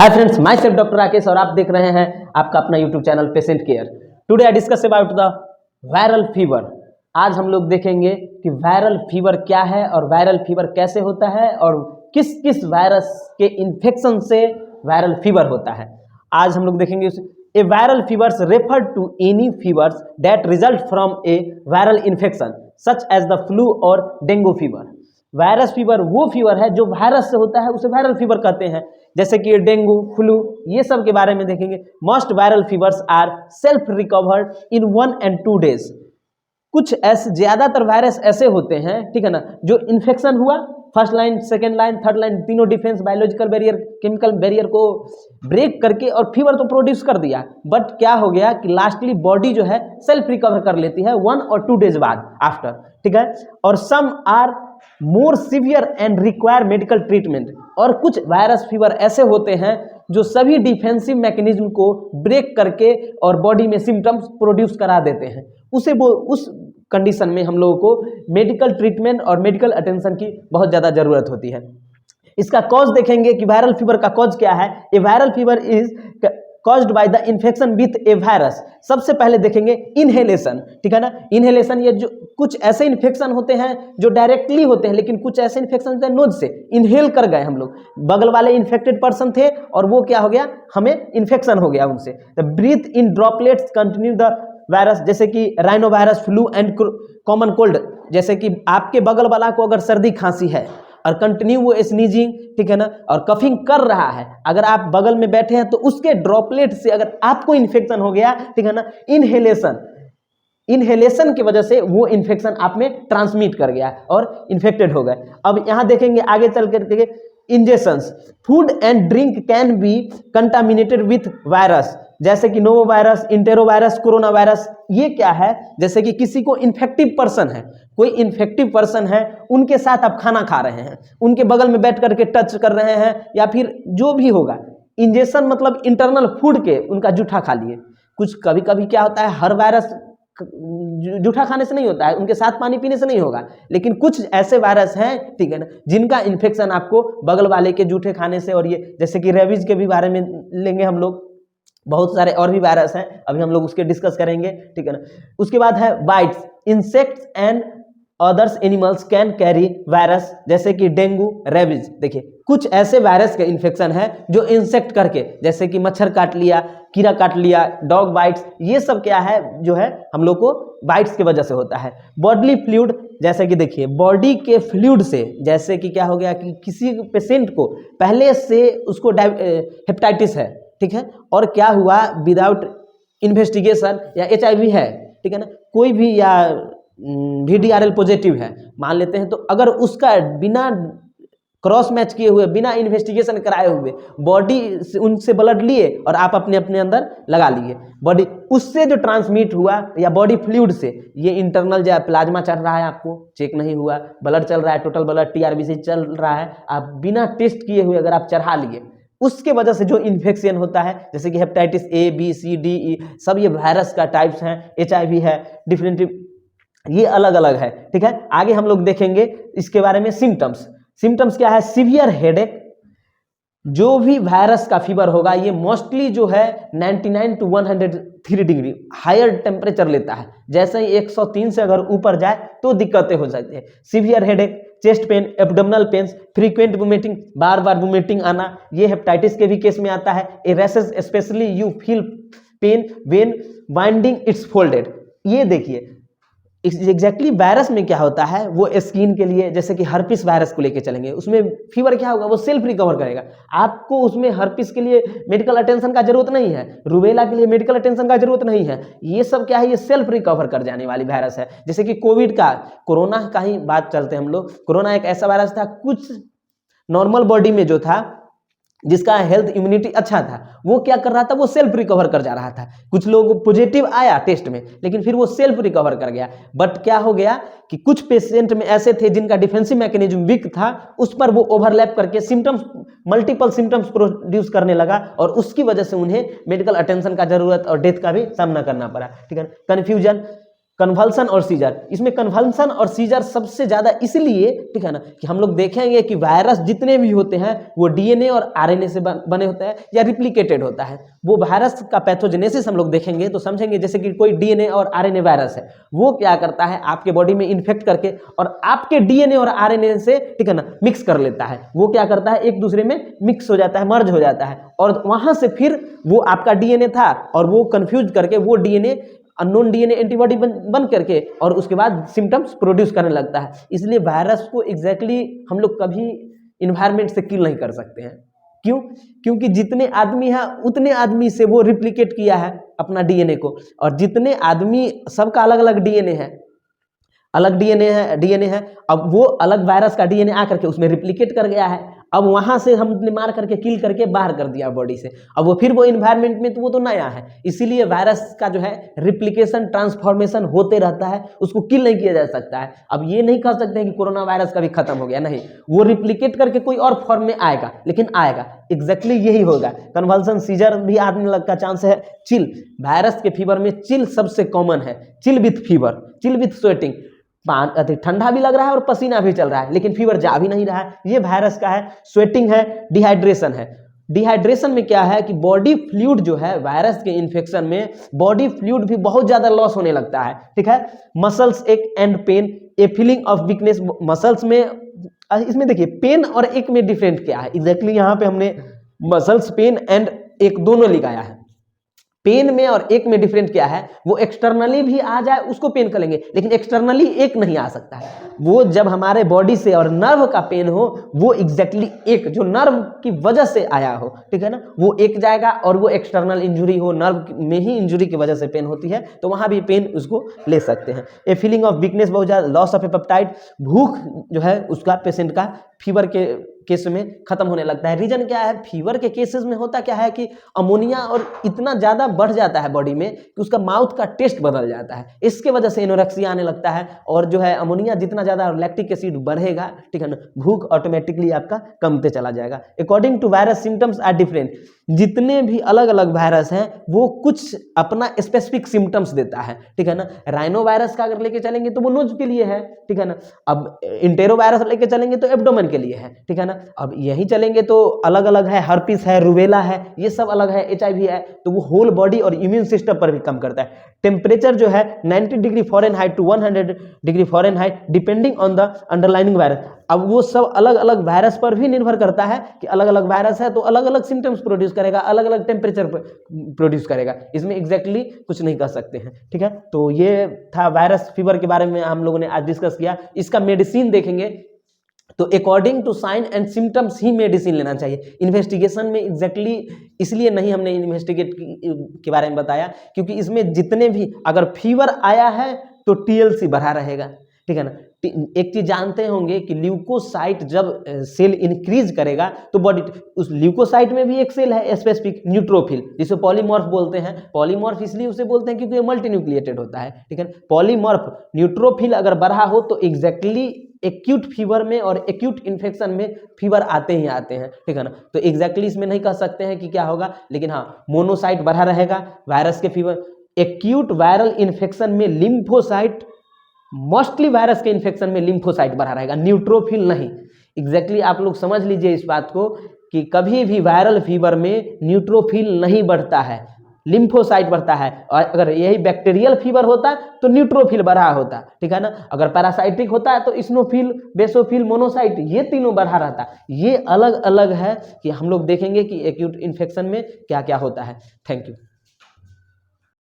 Hi friends, my self doctor Rakesh और आप देख रहे हैं आपका अपना YouTube channel patient care. Today I discuss about the viral fever. आज हम लोग देखेंगे कि वायरल फीवर क्या है और वायरल फीवर कैसे होता है और किस किस वायरस के इन्फेक्शन से वायरल फीवर होता है। आज हम लोग देखेंगे a viral fevers refer to any fevers that result from a viral infection such as the flu और डेंगू फीवर। वायरस फीवर वो फीवर है जो वायरस से होता है, उसे वायरल फीवर कहते हैं। जैसे कि डेंगू, फ्लू, ये सब के बारे में देखेंगे। Most viral fevers are self recovered in 1 and 2 days। कुछ ऐसे ज्यादातर वायरस ऐसे होते हैं, ठीक है ना, जो इन्फेक्शन हुआ, first line, second line, third line, तीनों defence, biological barrier, chemical barrier को ब्रेक करके और फीवर तो प्रोड्यूस कर दिया, बट क्या हो गया कि लास्टली बॉडी जो है सेल्फ रिकवर कर लेती है 1 or 2 days बाद आफ्टर, ठीक है। और some are more severe and require medical treatment. और कुछ वायरस फीवर ऐसे होते हैं जो सभी डिफेंसिव मैकेनिज्म को ब्रेक करके और बॉडी में सिम्टम्स प्रोड्यूस करा देते हैं। उस कंडीशन में हम लोगों को मेडिकल ट्रीटमेंट और मेडिकल अटेंशन की बहुत ज़्यादा ज़रूरत होती है। इसका कॉज देखेंगे कि वायरल फीवर का कॉज क्या है। A viral fever is caused by the infection with a virus. सबसे पहले देखेंगे इनहेलेशन, ठीक है ना। इनहेलेशन, ये जो कुछ ऐसे इन्फेक्शन होते हैं जो डायरेक्टली होते हैं, लेकिन कुछ ऐसे इन्फेक्शन होते हैं नोज से इनहेल कर गए हम लोग, बगल वाले इन्फेक्टेड पर्सन थे और वो क्या हो गया, हमें इन्फेक्शन हो गया उनसे। The breathe in droplets continue the virus, जैसे कि rhinovirus, flu and common cold. जैसे कि आपके बगल वाला को अगर सर्दी खांसी है और कंटिन्यू वो स्नीजिंग, ठीक है ना, और कफिंग कर रहा है, अगर आप बगल में बैठे हैं तो उसके ड्रॉपलेट से अगर आपको इन्फेक्शन हो गया, ठीक है ना, इनहेलेशन की वजह से वो इन्फेक्शन आप में ट्रांसमिट कर गया और इन्फेक्टेड हो गए। अब यहां देखेंगे आगे चल करके injections. Food and drink can be contaminated with virus, जैसे कि novo virus, intero virus, corona virus. ये क्या है, जैसे कि किसी को इन्फेक्टिव पर्सन है, कोई इन्फेक्टिव पर्सन है, उनके साथ आप खाना खा रहे हैं, उनके बगल में बैठ करके टच कर रहे हैं या फिर जो भी होगा। इंजेक्शन मतलब इंटरनल फूड के उनका जूठा खा लिए। कुछ कभी कभी क्या होता है, हर वायरस जूठा खाने से नहीं होता है, उनके साथ पानी पीने से नहीं होगा, लेकिन कुछ ऐसे वायरस हैं, ठीक है ना, जिनका इन्फेक्शन आपको बगल वाले के जूठे खाने से, और ये जैसे कि रेबीज के भी बारे में लेंगे हम लोग, बहुत सारे और भी वायरस हैं, अभी हम लोग उसके डिस्कस करेंगे, ठीक है ना। उसके बाद है bytes. Insects and others animals can carry virus, जैसे कि डेंगू, रेबीज। देखिए कुछ ऐसे वायरस के इन्फेक्शन है जो इंसेक्ट करके, जैसे कि मच्छर काट लिया, कीड़ा काट लिया, डॉग बाइट्स, ये सब क्या है जो है हम लोग को बाइट्स की वजह से होता है। बॉडली फ्लूइड, जैसे कि देखिए बॉडी के फ्लूइड से, जैसे कि क्या हो गया कि किसी पेशेंट को पहले से उसको हेपेटाइटिस है, ठीक है, और क्या हुआ विदाउट इन्वेस्टिगेशन, या HIV है, ठीक है ना, कोई भी, या VDRL पॉजिटिव है मान लेते हैं, तो अगर उसका बिना क्रॉस मैच किए हुए, बिना इन्वेस्टिगेशन कराए हुए बॉडी से उनसे ब्लड लिए और आप अपने अपने अंदर लगा लिए, बॉडी उससे जो ट्रांसमिट हुआ, या बॉडी फ्लूइड से, ये इंटरनल जो प्लाज्मा चल रहा है आपको चेक नहीं हुआ, ब्लड चल रहा है, टोटल ब्लड TRBC चल रहा है, आप बिना टेस्ट किए हुए अगर आप चढ़ा लिए, उसके वजह से जो इन्फेक्शन होता है, जैसे कि hepatitis A, B, C, D, E, सब ये वायरस का टाइप्स हैं। HIV है, डिफरेंट, ये अलग अलग है, ठीक है। आगे हम लोग देखेंगे इसके बारे में। सिम्टम्स क्या है, सीवियर हेडेक। जो भी वायरस का फीवर होगा ये मोस्टली जो है 99 to 103 डिग्री हायर टेम्परेचर लेता है। जैसे ही 103 से अगर ऊपर जाए तो दिक्कतें हो जाती है। Severe headache, chest pain, abdominal pains, frequent vomiting, बार बार वोमिटिंग आना, ये हेपेटाइटिस के भी केस में आता है। A rashes, especially you feel pain when binding it's folded. ये देखिए एग्जैक्टली वायरस में क्या होता है, वो स्किन के लिए, जैसे कि हर्पिस वायरस को लेके चलेंगे, उसमें फीवर क्या होगा, वो सेल्फ रिकवर करेगा। आपको उसमें हर्पिस के लिए मेडिकल अटेंशन का जरूरत नहीं है, रूबेला के लिए मेडिकल अटेंशन का जरूरत नहीं है। ये सब क्या है, ये सेल्फ रिकवर कर जाने वाली वायरस है। जैसे कि कोविड का, कोरोना का ही बात चलते हैं हम लोग। कोरोना एक ऐसा वायरस था, कुछ नॉर्मल बॉडी में जो था, जिसका हेल्थ इम्यूनिटी अच्छा था, वो क्या कर रहा था, वो सेल्फ रिकवर कर जा रहा था। कुछ लोग पॉजिटिव आया टेस्ट में, लेकिन फिर वो सेल्फ रिकवर कर गया। बट क्या हो गया कि कुछ पेशेंट में ऐसे थे जिनका डिफेंसिव मैकेनिज्म वीक था, उस पर वो ओवरलैप करके सिम्टम्स, मल्टीपल सिम्टम्स प्रोड्यूस करने लगा, और उसकी वजह से उन्हें मेडिकल अटेंशन का जरूरत और डेथ का भी सामना करना पड़ा, ठीक है। कन्फ्यूजन, कन्वल्सन और सीजर, इसमें कन्वल्सन और सीजर सबसे ज़्यादा इसलिए, ठीक है ना, कि हम लोग देखेंगे कि वायरस जितने भी होते हैं वो डीएनए और आरएनए से बने होते हैं या रिप्लिकेटेड होता है। वो वायरस का पैथोजेनेसिस हम लोग देखेंगे तो समझेंगे, जैसे कि कोई डीएनए और आरएनए वायरस है, वो क्या करता है आपके बॉडी में इन्फेक्ट करके और आपके डीएनए और आरएनए से, ठीक है ना, मिक्स कर लेता है। वो क्या करता है एक दूसरे में मिक्स हो जाता है, मर्ज हो जाता है, और वहाँ से फिर वो आपका डीएनए था और वो कन्फ्यूज करके वो डीएनए अननोन डीएनए एंटीबॉडी बन करके और उसके बाद सिम्टम्स प्रोड्यूस करने लगता है। इसलिए वायरस को एग्जैक्टली हम लोग कभी इन्वायरमेंट से किल नहीं कर सकते हैं। क्यों? क्योंकि जितने आदमी हैं उतने आदमी से वो रिप्लिकेट किया है अपना डीएनए को, और जितने आदमी, सबका अलग अलग डीएनए है, अलग डीएनए है। अब वो अलग वायरस का डीएनए आकर के उसमें रिप्लिकेट कर गया है, अब वहां से हमने मार करके किल करके बाहर कर दिया बॉडी से, अब वो फिर वो इन्वायरमेंट में तो वो तो नया है। इसीलिए वायरस का जो है रिप्लिकेशन ट्रांसफॉर्मेशन होते रहता है, उसको किल नहीं किया जा सकता है। अब ये नहीं कह सकते हैं कि कोरोना वायरस का भी खत्म हो गया, नहीं, वो रिप्लिकेट करके कोई और फॉर्म में आएगा, लेकिन आएगा। एग्जैक्टली यही होगा। कन्वल्सन सीजर भी आने का चांस है। चिल, वायरस के फीवर में चिल सबसे कॉमन है, chill with fever, chill with sweating, ठंडा भी लग रहा है और पसीना भी चल रहा है लेकिन फीवर जा भी नहीं रहा है, ये वायरस का है। स्वेटिंग है, डिहाइड्रेशन है। डिहाइड्रेशन में क्या है कि बॉडी फ्लूइड जो है वायरस के इन्फेक्शन में बॉडी फ्लूइड भी बहुत ज्यादा लॉस होने लगता है, ठीक है। Muscles ache and pain, a feeling of weakness, muscles में, इसमें देखिए पेन और एक में डिफरेंट क्या है, एग्जैक्टली यहाँ पे हमने मसल्स पेन एंड एक दोनों लिखाया है। पेन में और एक में डिफरेंट क्या है, वो एक्सटर्नली भी आ जाए उसको पेन करेंगे, लेकिन एक्सटर्नली एक नहीं आ सकता है। वो जब हमारे बॉडी से और नर्व का पेन हो, वो एग्जैक्टली एक जो नर्व की वजह से आया हो, ठीक है ना, वो एक जाएगा। और वो एक्सटर्नल इंजुरी हो, नर्व में ही इंजुरी की वजह से पेन होती है, तो वहां भी पेन उसको ले सकते हैं। ए फीलिंग ऑफ वीकनेस बहुत ज्यादा, लॉस ऑफ एपेटाइट, भूख जो है उसका पेशेंट का फीवर के केस में खत्म होने लगता है। रीजन क्या है, फीवर के केसेस में होता क्या है कि अमोनिया और इतना ज्यादा बढ़ जाता है बॉडी में कि उसका माउथ का टेस्ट बदल जाता है, इसके वजह से एनोरेक्सिया आने लगता है। और जो है अमोनिया जितना ज्यादा लैक्टिक एसिड बढ़ेगा, ठीक है ना, भूख ऑटोमेटिकली आपका कमते चला जाएगा। According to virus symptoms are different, जितने भी अलग अलग वायरस हैं वो कुछ अपना स्पेसिफिक सिम्टम्स देता है, ठीक है ना। राइनो वायरस का अगर लेके चलेंगे तो वो नोज के लिए है, ठीक है ना। अब इंटेरो वायरस लेके चलेंगे तो एब्डोमेन के लिए है, ठीक है ना। अब यही चलेंगे तो अलग अलग है, हर्पिस है, रुबेला है, ये सब अलग है, HIV है, तो वो होल बॉडी और इम्यून सिस्टम पर भी कम करता है। टेम्परेचर जो है 90 degree Fahrenheit to 100 degree Fahrenheit depending on the underlining virus. अब वो सब अलग अलग वायरस पर भी निर्भर करता है कि अलग अलग वायरस है तो अलग अलग सिम्टम्स प्रोड्यूस करेगा, अलग अलग टेम्परेचर प्रोड्यूस करेगा, इसमें एग्जैक्टली कुछ नहीं कर सकते हैं, ठीक है। तो ये था वायरस फीवर के बारे में हम लोगों ने आज डिस्कस किया। इसका मेडिसिन देखेंगे तो according to sign and symptoms ही मेडिसिन लेना चाहिए। इन्वेस्टिगेशन में एग्जैक्टली इसलिए नहीं हमने इन्वेस्टिगेट के बारे में बताया क्योंकि इसमें जितने भी अगर फीवर आया है तो TLC बढ़ा रहेगा, ठीक है ना। एक चीज जानते होंगे कि ल्यूकोसाइट जब सेल इंक्रीज करेगा तो बॉडी, उस ल्यूकोसाइट में भी एक सेल है स्पेसिफिक न्यूट्रोफिल, जिसे पॉलीमॉर्फ बोलते हैं। पॉलीमॉर्फ इसलिए उसे बोलते हैं क्योंकि ये मल्टीन्यूक्लिएटेड होता है, ठीक है। पॉलीमॉर्फ न्यूट्रोफिल अगर बढ़ा हो तो एग्जैक्टली एक्यूट फीवर में और एक्यूट इन्फेक्शन में फीवर आते ही आते हैं, ठीक है ना। तो एग्जैक्टली इसमें नहीं कह सकते हैं कि क्या होगा, लेकिन हाँ मोनोसाइट बढ़ा रहेगा वायरस के फीवर। एक्यूट वायरल इन्फेक्शन में लिम्फोसाइट, मोस्टली वायरस के इन्फेक्शन में लिम्फोसाइट बढ़ा रहेगा, न्यूट्रोफिल नहीं। एग्जैक्टली आप लोग समझ लीजिए इस बात को कि कभी भी वायरल फीवर में न्यूट्रोफिल नहीं बढ़ता है, लिम्फोसाइट बढ़ता है। और अगर यही बैक्टीरियल फीवर होता तो न्यूट्रोफिल बढ़ा होता, ठीक है ना। अगर पैरासाइटिक होता है तो इस्नोफिल, बेसोफिल, मोनोसाइट, ये तीनों बढ़ा रहता। ये अलग अलग है कि हम लोग देखेंगे कि एक्यूट इन्फेक्शन में क्या क्या होता है। Thank you.